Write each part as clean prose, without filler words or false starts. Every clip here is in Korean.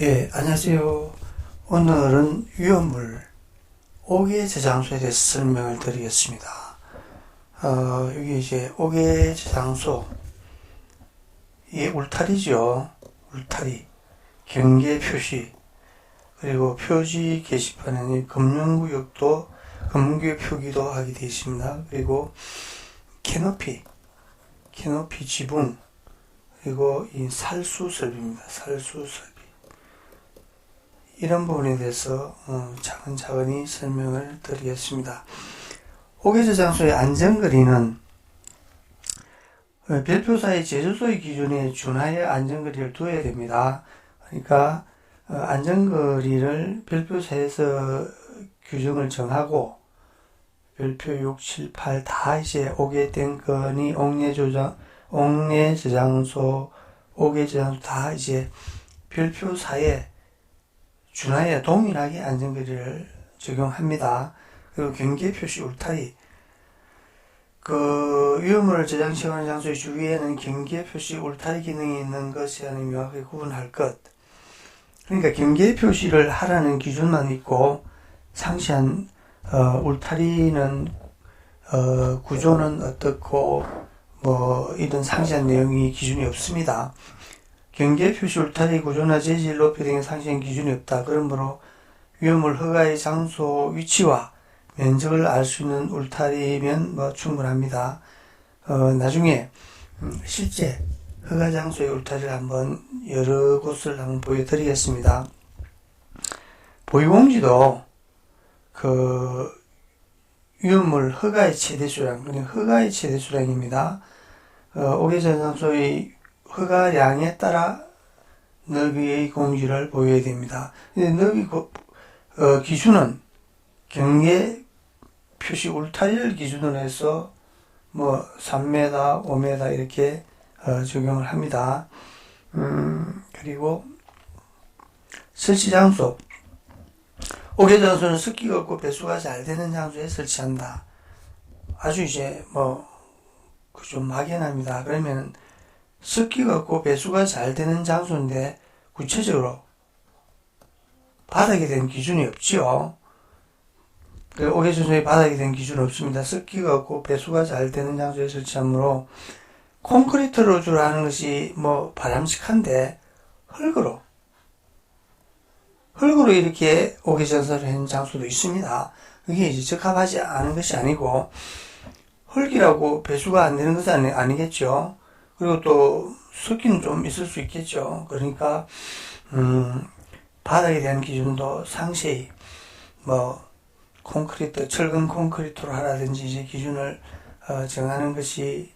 예, 안녕하세요. 오늘은 위험물, 옥외 저장소에 대해서 설명을 드리겠습니다. 여기 이제 옥외 저장소, 이게 울타리죠. 울타리, 경계 표시, 그리고 표지 게시판에는 금융구역도, 금융구역 표기도 하게 되어 있습니다. 그리고 캐노피 지붕, 그리고 이 살수 설비입니다. 살수 설비. 이런 부분에 대해서 차근차근히 설명을 드리겠습니다. 옥외 저장소의 안전거리는 별표사의 제조소의 기준에 준하여 안전거리를 두어야 됩니다. 그러니까 안전거리를 별표사에서 규정을 정하고 별표 6, 7, 8 다 이제 옥외 탱크니 옥외 저장소 다 이제 별표사에 준하여 동일하게 안전거리를 적용합니다. 그리고 경계 표시 울타리, 위험물을 저장시하는 장소의 주위에는 경계 표시 울타리 기능이 있는 것이 아닌 명확하게 구분할 것. 그러니까 경계 표시를 하라는 기준만 있고 상세한 울타리는 구조는 어떻고 이런 상세한 내용이 기준이 없습니다. 경계 표시 울타리 구조나 재질 높이 등의 상세한 기준이 없다. 그러므로 위험물 허가의 장소 위치와 면적을 알 수 있는 울타리면 충분합니다. 나중에 실제 허가 장소의 울타리를 한번 여러 곳을 한번 보여드리겠습니다. 보유공지도 위험물 허가의 최대 수량, 그러니까 허가의 최대 수량입니다. 옥외 저장소의 허가량에 따라 너비의 공지를 보여야 됩니다. 너비 기준은 경계 표시 울타리를 기준으로 해서 3m, 5m 이렇게 적용을 합니다. 그리고 설치 장소, 옥외 장소는 습기가 없고 배수가 잘 되는 장소에 설치한다. 아주 이제 좀 막연합니다. 그러면 습기가 없고 배수가 잘 되는 장소인데 구체적으로 바닥에 대한 기준이 없지요. 옥외 저장소에 바닥에 대한 기준은 없습니다. 습기가 없고 배수가 잘 되는 장소에 설치하므로 콘크리트로 주로 하는 것이 바람직한데 흙으로 이렇게 옥외 저장소를 하는 장소도 있습니다. 그게 이제 적합하지 않은 것이 아니고 흙이라고 배수가 안 되는 것은 아니겠죠. 그리고 또 습기는 좀 있을 수 있겠죠. 그러니까 바닥에 대한 기준도 상세히 철근 콘크리트로 하라든지 이제 기준을 정하는 것이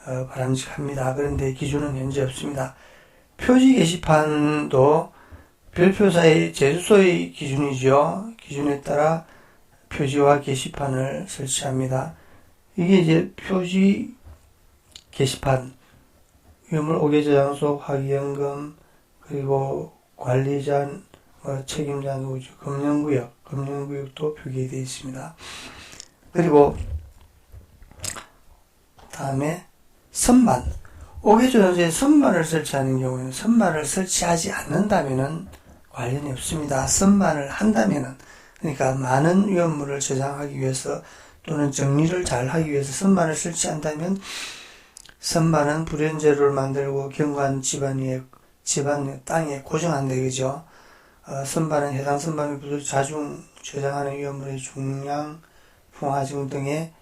바람직합니다. 그런데 기준은 현재 없습니다. 표지 게시판도 별표사의 제조소의 기준이죠. 기준에 따라 표지와 게시판을 설치합니다. 이게 이제 표지 게시판, 위험물 옥외 저장소, 화기연금, 그리고 관리자, 책임자 누구죠? 금융구역도 표기되어 있습니다. 그리고 다음에 선반, 옥외 저장소에 선반을 설치하는 경우에는 선반을 설치하지 않는다면은 관련이 없습니다. 선반을 한다면은, 그러니까 많은 위험물을 저장하기 위해서 또는 정리를 잘 하기 위해서 선반을 설치한다면 선반은 불연재료를 만들고 경관 집안 땅에 고정한다 이거죠. 선반은 해당 선반의 부수 자중 저장하는 위험물의 중량, 풍화증 등에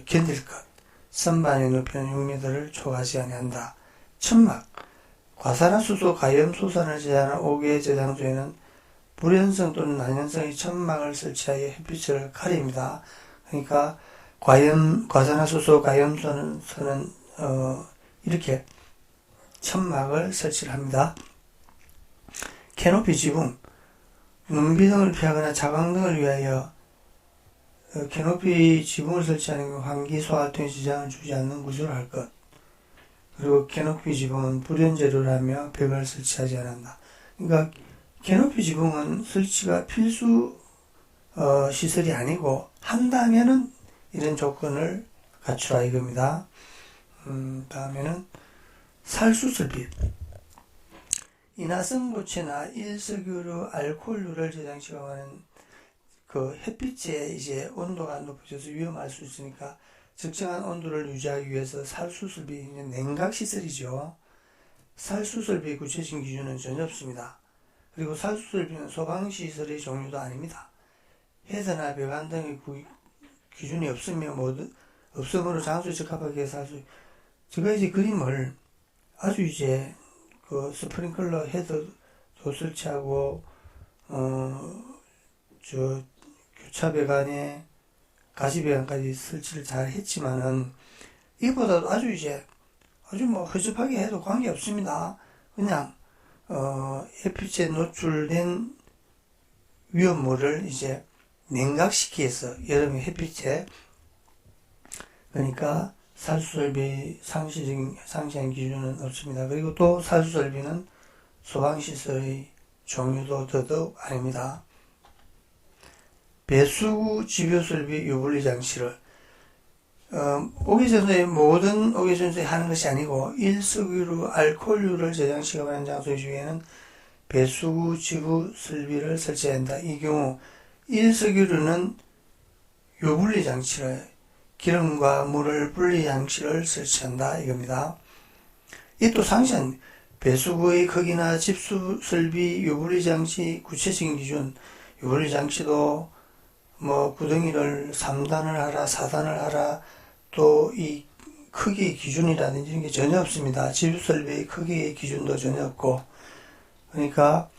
견딜 것. 선반의 높이는 6m를 초과하지 아니한다. 천막, 과산화수소 가염소산을 제한하는 옥외 저장소에는 불연성 또는 난연성의 천막을 설치하여 햇빛을 가립니다. 그러니까 과산화수소 가염소는 이렇게 천막을 설치를 합니다. 캐노피 지붕, 눈비 등을 피하거나 자강 등을 위하여 캐노피 지붕을 설치하는 경우 환기 소화통에 지장을 주지 않는 구조를 할 것. 그리고 캐노피 지붕은 불연재료라며 벽을 설치하지 않는다. 그러니까 캐노피 지붕은 설치가 필수 시설이 아니고 한다면은 이런 조건을 갖추라 이겁니다. 다음에는 살수설비. 인화성고체나 일석유로 알코올류를 저장시켜가는 그 햇빛에 이제 온도가 높아져서 위험할 수 있으니까 적정한 온도를 유지하기 위해서 살수설비, 냉각시설이죠. 살수설비의 구체적인 기준은 전혀 없습니다. 그리고 살수설비는 소방시설의 종류도 아닙니다. 헤드나 배관 등의 기준이 없으면 없음으로 장소에 적합하게 살 수, 제가 이제 그림을 아주 이제 그 스프링클러 헤드도 설치하고, 교차 배관에 가시 배관까지 설치를 잘 했지만은, 이보다도 아주 뭐 허접하게 해도 관계 없습니다. 그냥, 햇빛에 노출된 위험물을 이제 냉각시키해서 여름에 햇빛에, 그러니까 살수설비 상시한 기준은 없습니다. 그리고 또 살수설비는 소방시설의 종류도 더더욱 아닙니다. 배수구 집유설비 유분리 장치를 오개전소에 모든 오개전소에 하는 것이 아니고 일석유로 알코올류를 저장시켜하는 장소의 주위에는 배수구 지부 설비를 설치해야 한다. 이 경우 일석유로는 유분리 장치를 기름과 물을 분리 장치를 설치한다 이겁니다. 이 또 상시한 배수구의 크기나 집수 설비 유분리 장치 구체적인 기준 유분리 장치도 뭐 구덩이를 3단을 하라 4단을 하라 또 이 크기의 기준이라든지 이런 게 전혀 없습니다. 집수 설비의 크기의 기준도 전혀 없고 그러니까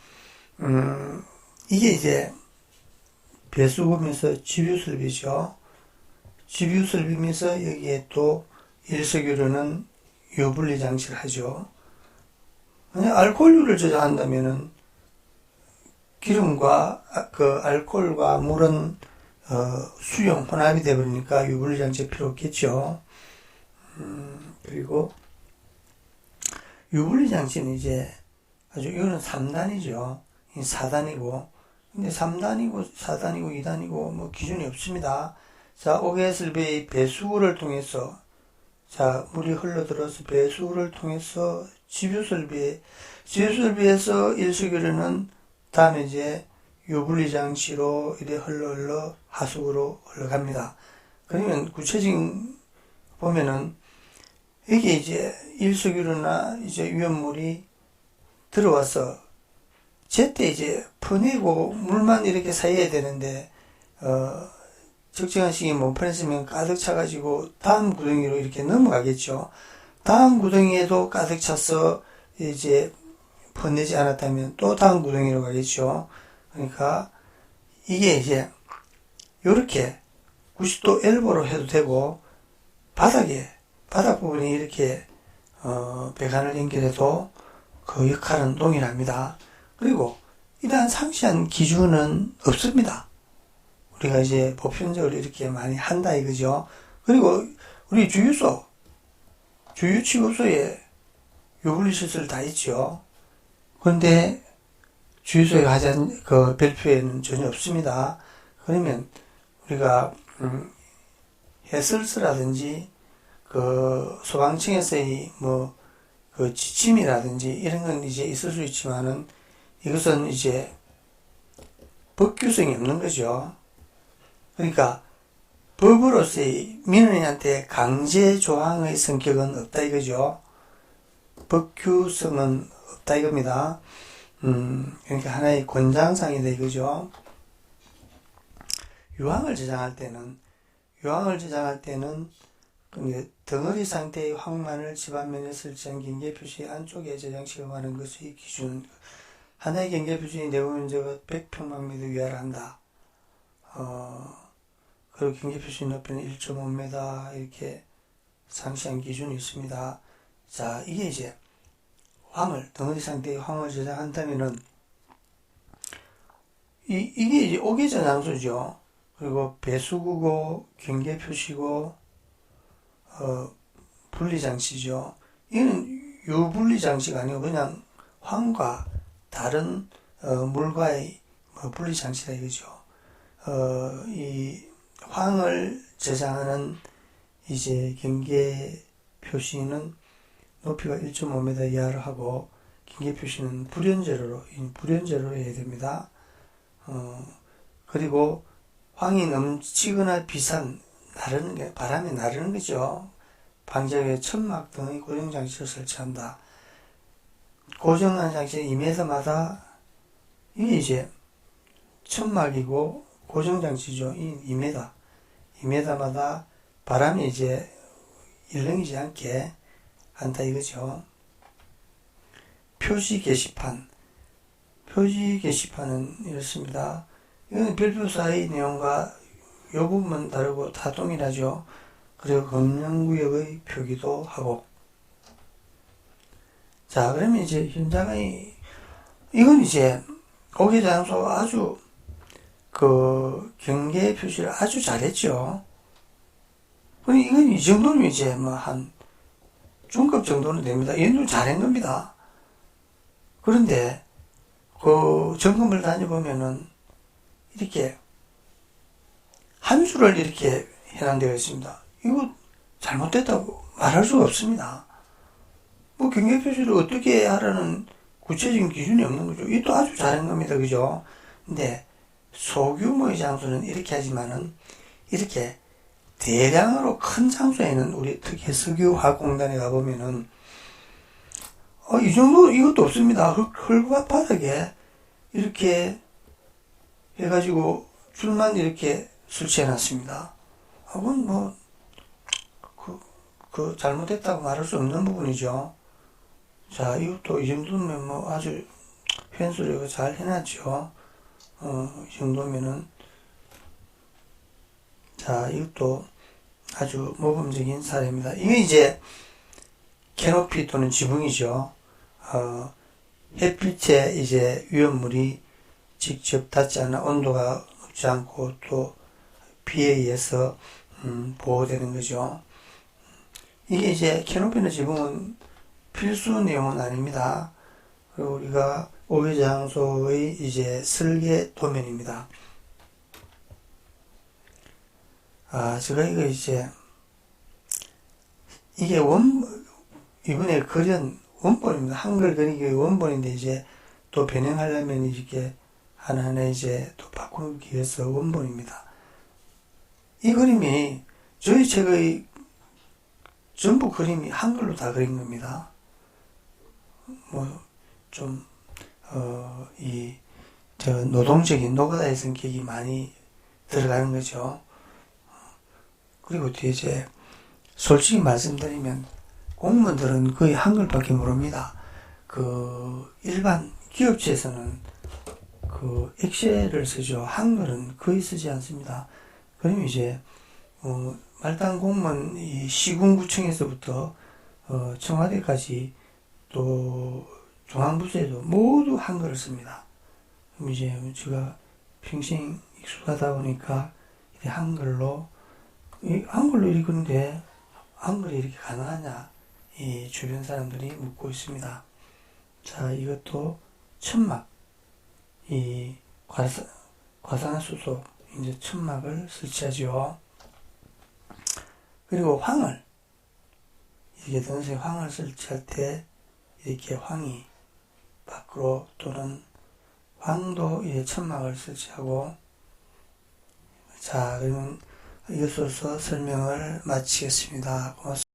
이게 이제 배수구면서 집유설비죠. 집유설비면서 여기에 또 일석유로는 유분리 장치를 하죠. 만약 알코올류를 저장한다면은 기름과 그 알코올과 물은 수용 혼합이 되버리니까 유분리 장치 필요 없겠죠. 그리고 유분리 장치는 이제 이거는 3단이죠. 4단이고 근데 3단이고 4단이고 2단이고 뭐 기준이 없습니다. 자, 오개설비의 배수구를 통해서 물이 흘러들어서 배수구를 통해서 집유설비에서 일석유로는 다음에 이제 유분리 장치로 이래 흘러 하수구로 흘러갑니다. 그러면 구체적인 보면은 이게 이제 일석유로나 이제 위험물이 들어와서 제때 이제 퍼내고 물만 이렇게 사이해야 되는데 적정한 시기에 못 퍼냈으면 가득 차가지고 다음 구덩이로 이렇게 넘어가겠죠. 다음 구덩이에도 가득 차서 이제 퍼내지 않았다면 또 다음 구덩이로 가겠죠. 그러니까 이게 이제 요렇게 90도 엘보로 해도 되고 바닥 부분이 이렇게 배관을 연결해도 그 역할은 동일합니다. 그리고 이러한 상시한 기준은 없습니다. 우리가 이제 보편적으로 이렇게 많이 한다 이거죠. 그리고 우리 주유취급소에 유분리 시설 다 있죠. 그런데 주유소에 하자는 그 별표에는 전혀 없습니다. 그러면 우리가 해설서라든지 그 소방청에서의 뭐 그 지침이라든지 이런 건 이제 있을 수 있지만은 이것은 이제 법규성이 없는 거죠. 그러니까 법으로서의 민원인한테 강제 조항의 성격은 없다 이거죠. 법규성은 없다 이겁니다. 그러니까 하나의 권장사항이다 이거죠. 유황을 저장할 때는 덩어리 상태의 황만을 집안면에 설치한 경계표시 안쪽에 저장시키고 하는 것의 기준. 하나의 경계표시의 내부면적은 100평방미터 이하를 한다. 그리고 경계표시 높이는 1.5m 이렇게 상시한 기준이 있습니다. 자, 이게 이제 덩어리 상태의 황을 저장한다면은 이게 이제 오개저장소죠. 그리고 배수구고 경계표시고 분리장치죠. 이는 유분리장치가 아니고 그냥 황과 다른 물과의 분리장치다 이거죠. 이 황을 저장하는 이제 경계 표시는 높이가 1.5m 이하로 하고 경계 표시는 불연제로로 해야 됩니다. 그리고 황이 넘치거나 비산, 바람에 나르는 거죠. 방지하기 천막 등의 고정장치를 설치한다. 고정한 장치 2m마다, 이게 이제 천막이고 고정장치죠. 2m마다 바람이 이제 일렁이지 않게 한다 이거죠. 표시 게시판은 이렇습니다. 이건 별표사의 내용과 이 부분은 다르고 다 동일하죠. 그리고 검령구역의 표기도 하고. 자, 그러면 이제 현장의, 이건 이제 오개장소 아주 경계 표시를 아주 잘했죠. 이건 이 정도면 이제 한 중급 정도는 됩니다. 이 정도 잘한 겁니다. 그런데 점검을 다녀보면은 이렇게 한 수를 이렇게 해놨되어 있습니다. 이거 잘못됐다고 말할 수가 없습니다. 경계 표시를 어떻게 하라는 구체적인 기준이 없는 거죠. 이것도 아주 잘한 겁니다. 그죠? 근데 소규모의 장소는 이렇게 하지만은 이렇게 대량으로 큰 장소에는 우리 특히 석유화학공단에 가보면은 이 정도 이것도 없습니다. 흙과 바닥에 이렇게 해가지고 줄만 이렇게 설치해 놨습니다. 그건 잘못했다고 말할 수 없는 부분이죠. 자, 이것도 이 정도면 아주 펜스를 잘 해놨죠. 이 정도면은. 자, 이것도 아주 모범적인 사례입니다. 이게 이제 캐노피 또는 지붕이죠. 햇빛에 이제 위험물이 직접 닿지 않아 온도가 높지 않고 또 비에 의해서 보호되는 거죠. 이게 이제 캐노피나 지붕은 필수 내용은 아닙니다. 그리고 우리가 오개장소의 이제 설계 도면입니다. 제가 이거 이제 이게 이번에 그린 원본입니다. 한글 그리기의 원본인데 이제 또 변형하려면 이렇게 하나하나 이제 또 바꾸기 위해서 원본입니다. 이 그림이 저희 책의 전부 그림이 한글로 다 그린 겁니다. 노동적인 노가다의 성격이 많이 들어가는 거죠. 그리고 뒤에 이제 솔직히 말씀드리면 공무원들은 거의 한글밖에 모릅니다. 일반 기업체에서는 엑셀을 쓰죠. 한글은 거의 쓰지 않습니다. 그러면 이제 말단 공무원 시군구청에서부터 청와대까지 또 중앙부서에도 모두 한글을 씁니다. 그럼 이제 제가 평생 익숙하다 보니까 한글로 읽는데 한글이 이렇게 가능하냐 이 주변 사람들이 묻고 있습니다. 자, 이것도 천막, 이 과산화수소 이제 천막을 설치하죠. 그리고 황을 이렇게 동생 황을 설치할 때 이렇게 황이 밖으로 또는 황도 천막을 설치하고. 자, 그러면 이것으로서 설명을 마치겠습니다. 고맙습니다.